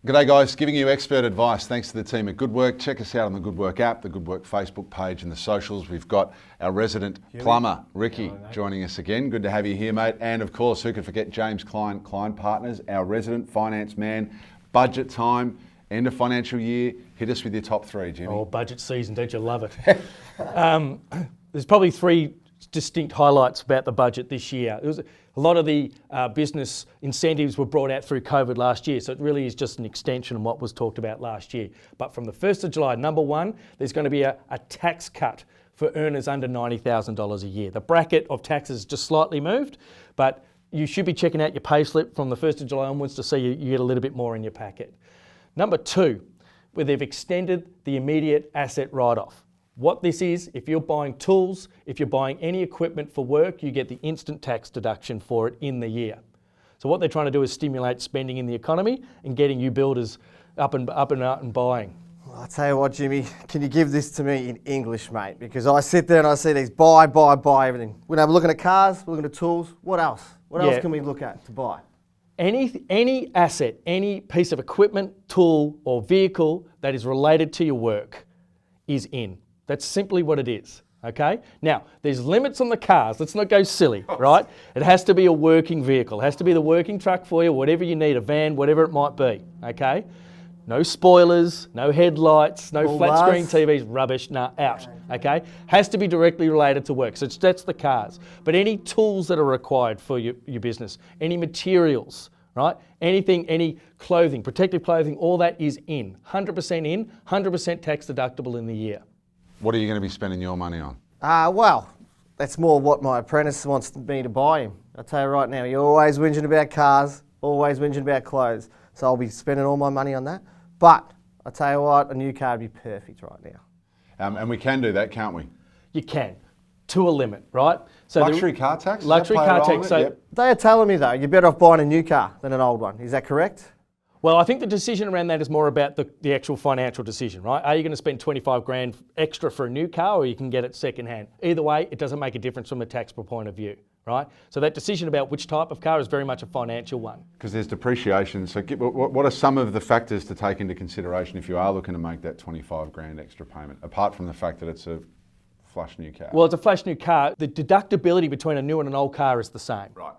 G'day guys, giving you expert advice thanks to the team at Good Work. Check us out on the Good Work app, the Good Work Facebook page and the socials. We've got our resident plumber, Ricky, joining us again. Good to have you here, mate. And of course, who could forget James Klein Partners, our resident finance man. Budget time, end of financial year. Hit us with your top three, Jimmy. Oh, budget season, don't you love it? There's probably three distinct highlights about the budget this year. A lot of the business incentives were brought out through COVID last year, so it really is just an extension of what was talked about last year. But from the 1st of July, number one, there's going to be a tax cut for earners under $90,000 a year. The bracket of taxes just slightly moved, but you should be checking out your payslip from the 1st of July onwards to see you get a little bit more in your packet. Number two, where they've extended the immediate asset write-off. What this is, if you're buying tools, if you're buying any equipment for work, you get the instant tax deduction for it in the year. So what they're trying to do is stimulate spending in the economy and getting you builders up and out and buying. Well, I'll tell you what, Jimmy, can you give this to me in English, mate? Because I sit there and I see these buy everything. We're going to have a look at cars, we're looking at tools. What else? What else can we look at to buy? Any asset, any piece of equipment, tool or vehicle that is related to your work is in. That's simply what it is, okay? Now, there's limits on the cars. Let's not go silly, right? It has to be a working vehicle. It has to be the working truck for you, whatever you need, a van, whatever it might be, okay? No spoilers, no headlights, no flat screen TVs, rubbish, out, okay? Has to be directly related to work, so that's the cars. But any tools that are required for your business, any materials, right? Anything, any clothing, protective clothing, all that is in, 100% in, 100% tax deductible in the year. What are you going to be spending your money on? Well, that's more what my apprentice wants me to buy him. I'll tell you right now, you're always whinging about cars, always whinging about clothes. So I'll be spending all my money on that. But I'll tell you what, a new car would be perfect right now. And we can do that, can't we? You can, to a limit, right? So luxury car tax? Luxury car tax. So They are telling me though, you're better off buying a new car than an old one. Is that correct? Well, I think the decision around that is more about the actual financial decision, right? Are you going to spend 25 grand extra for a new car or you can get it second hand? Either way, it doesn't make a difference from a taxable point of view, right? So that decision about which type of car is very much a financial one. Because there's depreciation. So what are some of the factors to take into consideration if you are looking to make that 25 grand extra payment, apart from the fact that it's a flush new car? Well, it's a flush new car. The deductibility between a new and an old car is the same. Right.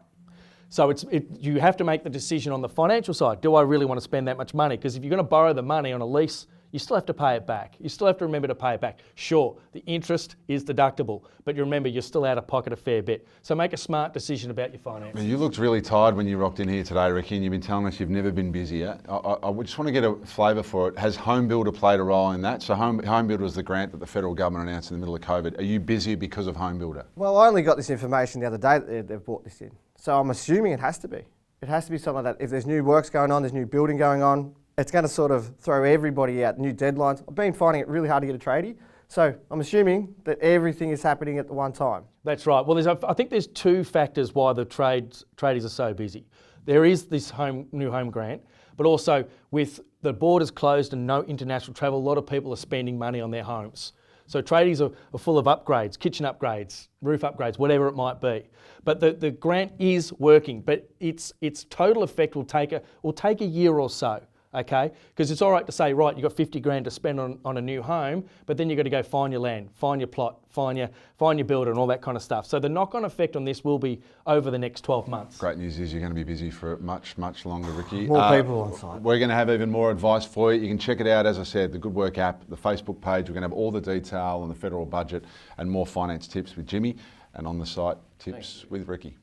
So you have to make the decision on the financial side. Do I really want to spend that much money? Because if you're going to borrow the money on a lease, you still have to pay it back. You still have to remember to pay it back. Sure, the interest is deductible, but you remember you're still out of pocket a fair bit. So make a smart decision about your finances. You looked really tired when you rocked in here today, Ricky, and you've been telling us you've never been busier. I just want to get a flavour for it. Has Home Builder played a role in that? So Home Builder was the grant that the federal government announced in the middle of COVID. Are you busy because of Home Builder? Well, I only got this information the other day that they've brought this in. So I'm assuming it has to be. It has to be something like that. If there's new works going on, there's new building going on, it's going to sort of throw everybody out, new deadlines. I've been finding it really hard to get a tradie. So I'm assuming that everything is happening at the one time. That's right. Well, I think there's two factors why the tradies are so busy. There is this new home grant, but also with the borders closed and no international travel, a lot of people are spending money on their homes. So tradies are full of upgrades, kitchen upgrades, roof upgrades, whatever it might be. But the grant is working, but its total effect will take a year or so, okay? Because it's all right to say, right, you've got 50 grand to spend on a new home, but then you've got to go find your land, find your plot, find your builder and all that kind of stuff. So the knock-on effect on this will be over the next 12 months. Great news is you're going to be busy for much, much longer, Ricky. More people on site. We're going to have even more advice for you. You can check it out, as I said, the Good Work app, the Facebook page. We're going to have all the detail on the federal budget and more finance tips with Jimmy, and on the site, tips with Ricky.